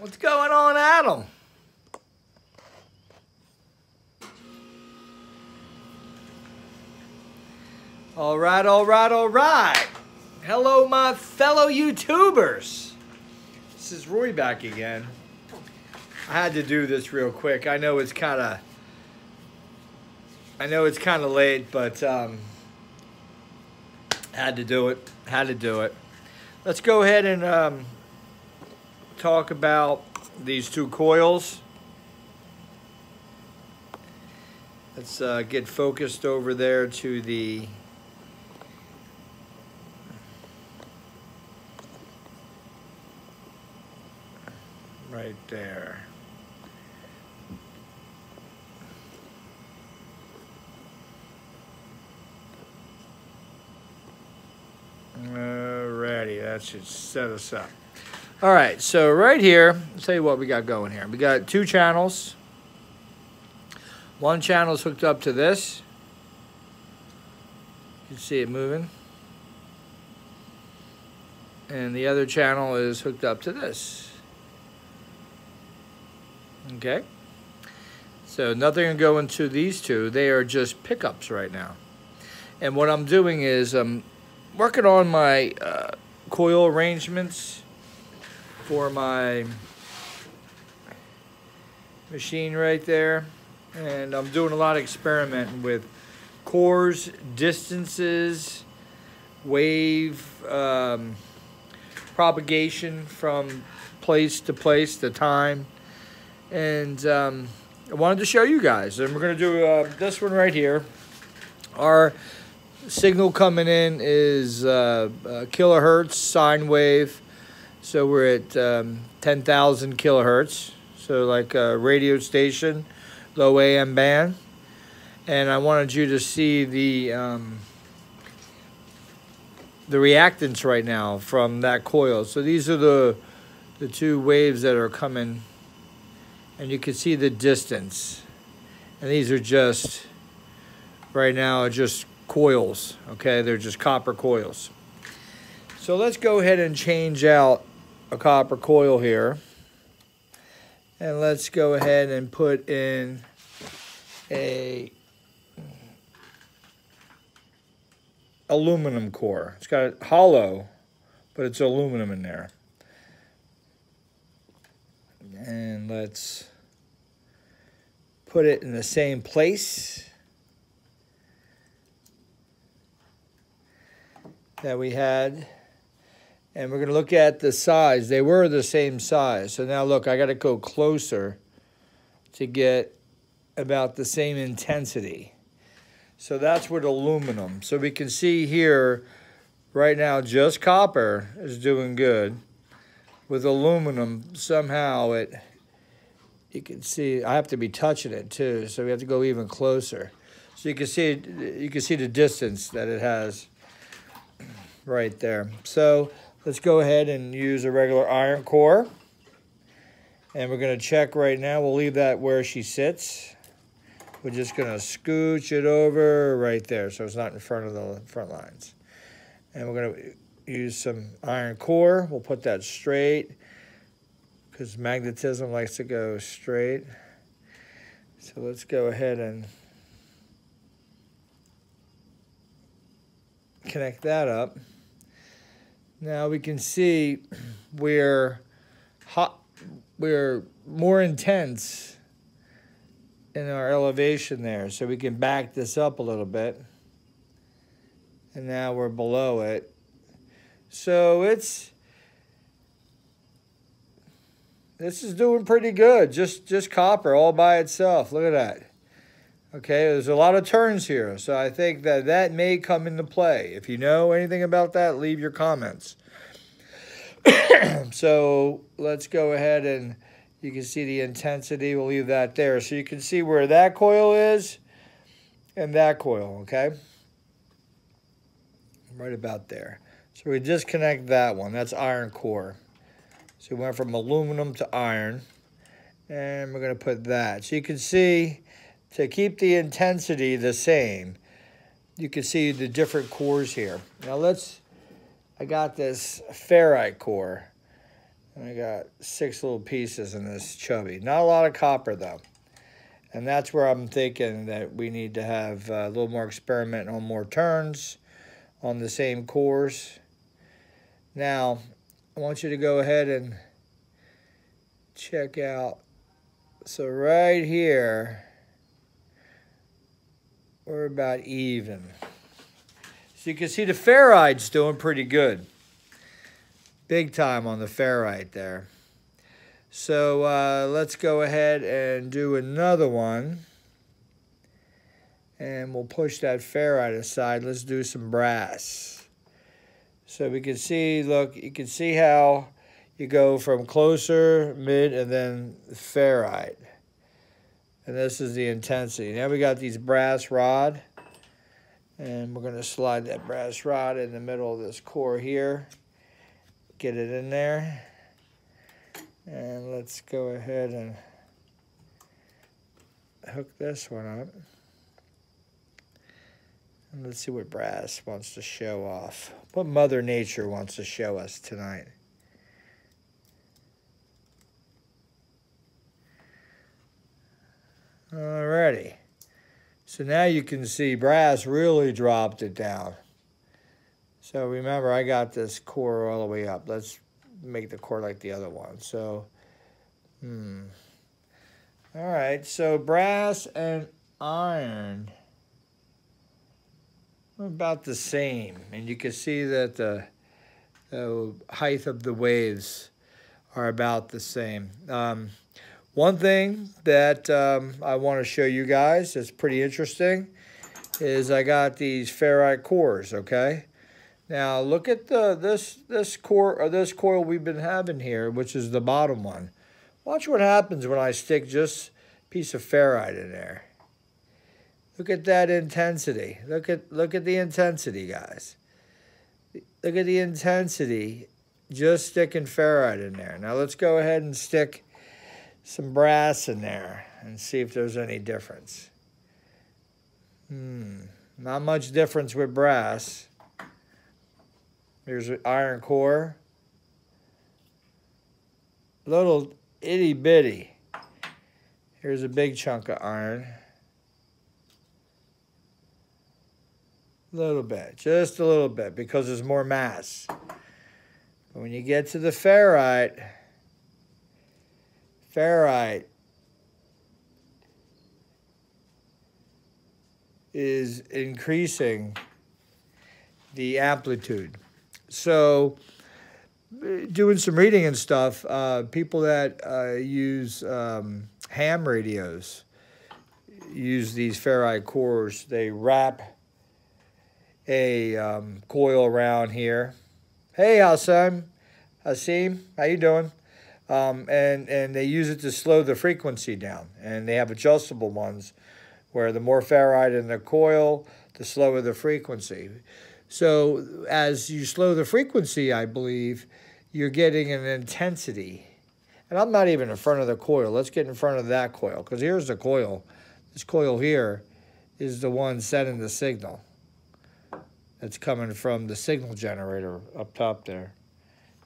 What's going on, Adam? All right, all right, all right. Hello, my fellow YouTubers. This is Roy back again. I had to do this real quick. I know it's kind of late, but had to do it. Had to do it. Let's go ahead and talk about these two coils. Let's get focused over there to the right there. Alrighty, that should set us up. All right, so right here, I'll tell you what we got going here. We got two channels. One channel is hooked up to this. You can see it moving. And the other channel is hooked up to this. Okay. So nothing can go into these two. They are just pickups right now. And what I'm doing is I'm working on my coil arrangements for my machine right there. And I'm doing a lot of experimenting with cores, distances, wave propagation from place to place, the time. And I wanted to show you guys. And we're going to do this one right here. Our signal coming in is kilohertz sine wave. So we're at 10,000 kilohertz. So like a radio station, low AM band. And I wanted you to see the reactance right now from that coil. So these are the two waves that are coming. And you can see the distance. And these are just, right now, just coils, okay? They're just copper coils. So let's go ahead and change out a copper coil here. And let's go ahead and put in a aluminum core. It's got hollow, but it's aluminum in there. And let's put it in the same place that we had. And we're going to look at the size. They were the same size. So now look, I got to go closer to get about the same intensity. So that's with aluminum. So we can see here right now just copper is doing good. With aluminum, somehow you can see, I have to be touching it too, so we have to go even closer. So you can see the distance that it has right there. So let's go ahead and use a regular iron core. And we're gonna check right now, we'll leave that where she sits. We're just gonna scooch it over right there so it's not in front of the front lines. And we're gonna use some iron core. We'll put that straight because magnetism likes to go straight. So let's go ahead and connect that up. Now we can see we're more intense in our elevation there. So we can back this up a little bit. And now we're below it. So this is doing pretty good. Just copper all by itself. Look at that. Okay, there's a lot of turns here. So I think that may come into play. If you know anything about that, leave your comments. So let's go ahead and you can see the intensity. We'll leave that there. So you can see where that coil is and that coil, okay? Right about there. So we disconnect that one. That's iron core. So we went from aluminum to iron. And we're going to put that. So you can see, to keep the intensity the same, you can see the different cores here. Now I got this ferrite core. I got 6 little pieces in this chubby. Not a lot of copper though. And that's where I'm thinking that we need to have a little more experiment on more turns on the same cores. Now, I want you to go ahead and check out. So right here, we're about even. So you can see the ferrite's doing pretty good. Big time on the ferrite there. So let's go ahead and do another one. And we'll push that ferrite aside. Let's do some brass. So we can see, look, you can see how you go from closer, mid, and then ferrite. And this is the intensity. Now we got these brass rod. And we're going to slide that brass rod in the middle of this core here. Get it in there. And let's go ahead and hook this one up. And let's see what brass wants to show off. What Mother Nature wants to show us tonight. Alrighty. So now you can see brass really dropped it down. So remember, I got this core all the way up. Let's make the core like the other one. So, all right, so brass and iron are about the same. And you can see that the height of the waves are about the same. One thing that I want to show you guys that's pretty interesting is I got these ferrite cores, okay? Now look at this core or this coil we've been having here, which is the bottom one. Watch what happens when I stick just a piece of ferrite in there. Look at that intensity. Look at the intensity, guys. Look at the intensity just sticking ferrite in there. Now let's go ahead and stick some brass in there and see if there's any difference. Not much difference with brass. Here's an iron core. Little itty bitty. Here's a big chunk of iron. Little bit, just a little bit, because there's more mass. But when you get to the ferrite is increasing the amplitude. So doing some reading and stuff, people that use ham radios use these ferrite cores. They wrap a coil around here. Hey, Hasim, how you doing? And they use it to slow the frequency down. And they have adjustable ones where the more ferrite in the coil, the slower the frequency. So as you slow the frequency, I believe, you're getting an intensity. And I'm not even in front of the coil. Let's get in front of that coil, because here's the coil. This coil here is the one sending the signal. That's coming from the signal generator up top there.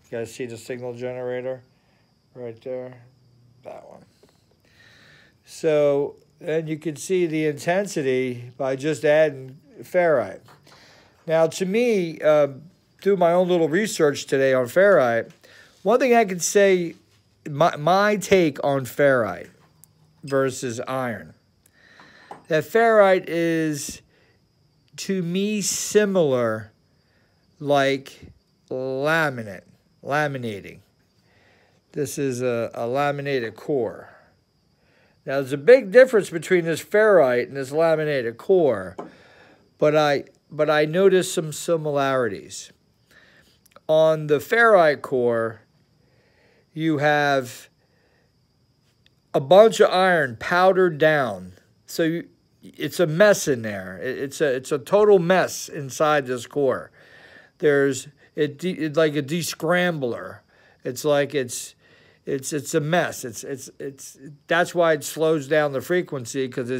You guys see the signal generator right there? That one. So then you can see the intensity by just adding ferrite. Now, to me, do my own little research today on ferrite, one thing I could say, my take on ferrite versus iron, that ferrite is, to me, similar like laminating. This is a laminated core. Now, there's a big difference between this ferrite and this laminated core, but I noticed some similarities. On the ferrite core, you have a bunch of iron powdered down. So it's a mess in there. It's a total mess inside this core. It's like a descrambler. It's like it's a mess. That's why it slows down the frequency, because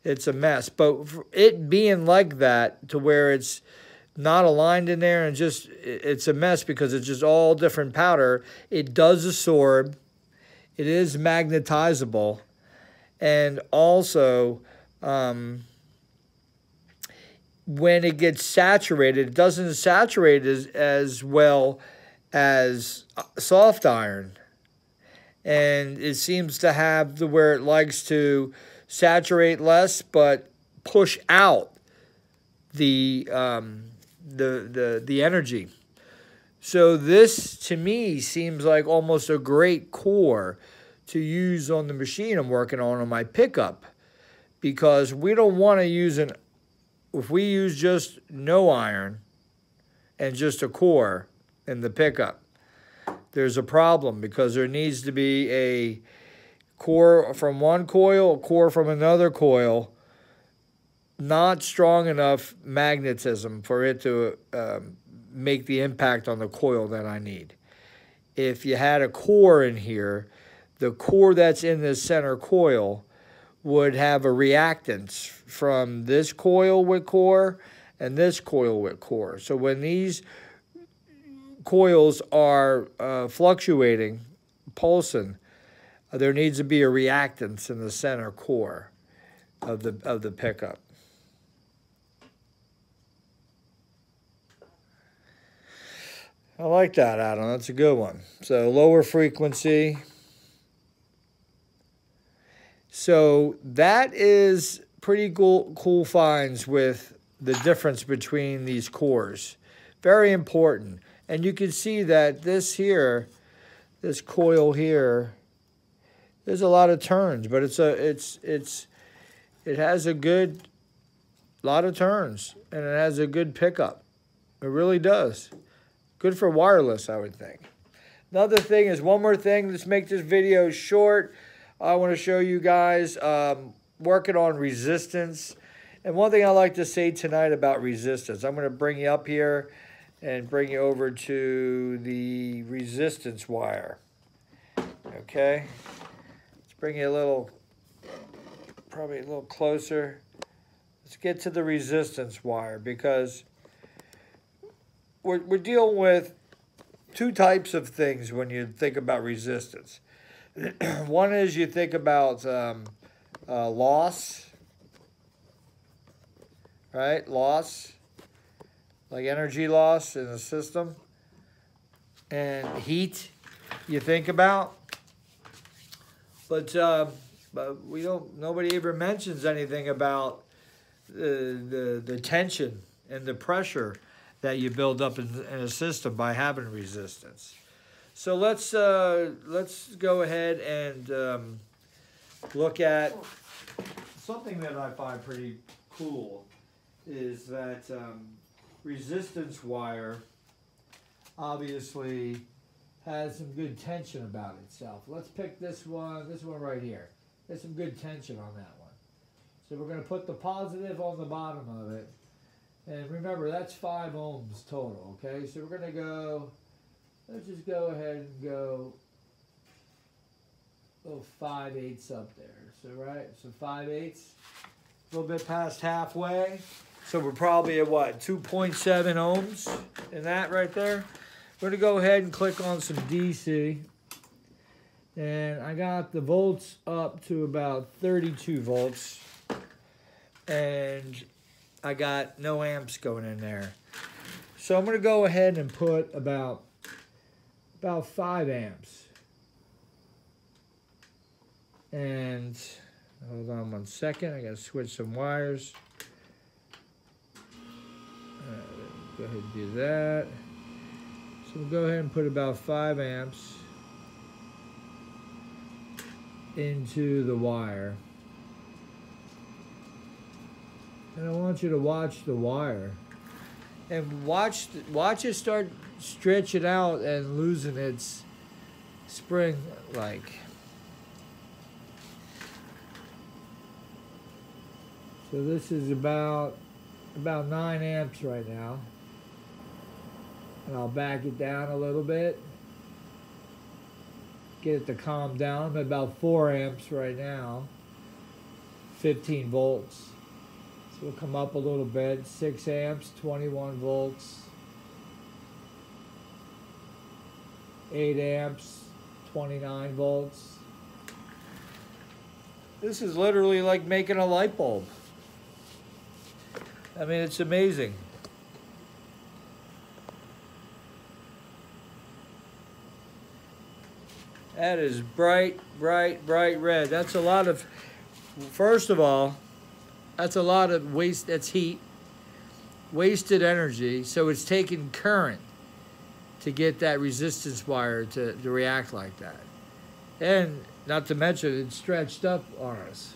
it's a mess. But it being like that, to where it's not aligned in there, and just it's a mess because it's just all different powder. It does absorb. It is magnetizable, and also when it gets saturated, it doesn't saturate as well as soft iron, and it seems to have where it likes to saturate less but push out the energy. So this to me seems like almost a great core to use on the machine I'm working on my pickup, because we don't want to use if we use just no iron and just a core in the pickup, there's a problem, because there needs to be a core from one coil, a core from another coil, not strong enough magnetism for it to make the impact on the coil that I need. If you had a core in here, the core that's in the center coil would have a reactance from this coil with core and this coil with core. So when these coils are fluctuating, pulsing, there needs to be a reactance in the center core of the pickup. I like that, Adam. That's a good one. So lower frequency. So that is pretty cool finds with the difference between these cores. Very important. And you can see that this here, this coil here, there's a lot of turns, but it has a good lot of turns, and it has a good pickup. It really does. Good for wireless, I would think. Another thing is, one more thing, let's make this video short. I want to show you guys working on resistance. And one thing I like to say tonight about resistance, I'm going to bring you up here and bring you over to the resistance wire. Okay? Let's bring you probably a little closer. Let's get to the resistance wire, because we're dealing with two types of things when you think about resistance. One is you think about loss, right? Loss, like energy loss in the system, and heat you think about. But we don't. Nobody ever mentions anything about the tension and the pressure that you build up in a system by having resistance. So let's go ahead and look at something that I find pretty cool. Is that resistance wire obviously has some good tension about itself. Let's pick this one right here. There's some good tension on that one. So we're going to put the positive on the bottom of it. And remember, that's 5 ohms total, okay? So we're going to go, let's just go ahead and go 5/8 up there. So, right, so 5/8, a little bit past halfway. So we're probably at what, 2.7 ohms in that right there. We're going to go ahead and click on some DC. And I got the volts up to about 32 volts. And I got no amps going in there. So I'm going to go ahead and put about 5 amps. And hold on one second. I got to switch some wires. Go ahead and do that. So we'll go ahead and put about 5 amps into the wire. And I want you to watch the wire. And watch it start stretching out and losing its spring like. So this is about 9 amps right now. And I'll back it down a little bit. Get it to calm down. I'm at about 4 amps right now. 15 volts. So we'll come up a little bit. 6 amps, 21 volts. 8 amps, 29 volts. This is literally like making a light bulb. I mean, it's amazing. That is bright, bright, bright red. That's a lot of, first of all, that's a lot of waste, that's heat, wasted energy. So it's taking current to get that resistance wire to react like that. And not to mention, it's stretched up on us.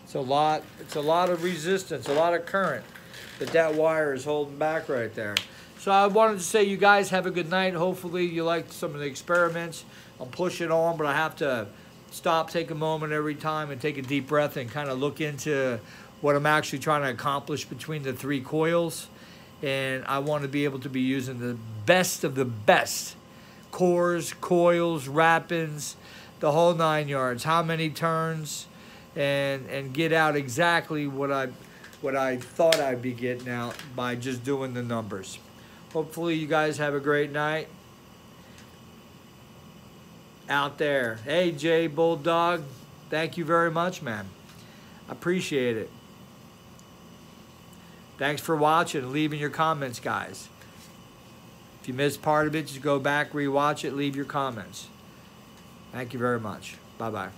It's a lot of resistance, a lot of current that wire is holding back right there. So I wanted to say you guys have a good night. Hopefully you liked some of the experiments. I'm pushing on, but I have to stop, take a moment every time and take a deep breath and kind of look into what I'm actually trying to accomplish between the 3 coils. And I want to be able to be using the best of the best cores, coils, wrappings, the whole 9 yards. How many turns, and get out exactly what I thought I'd be getting out by just doing the numbers. Hopefully you guys have a great night out there. Hey, Jay Bulldog, thank you very much, man. I appreciate it. Thanks for watching and leaving your comments, guys. If you missed part of it, just go back, rewatch it, leave your comments. Thank you very much. Bye-bye.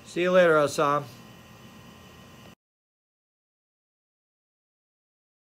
See you later, Assam.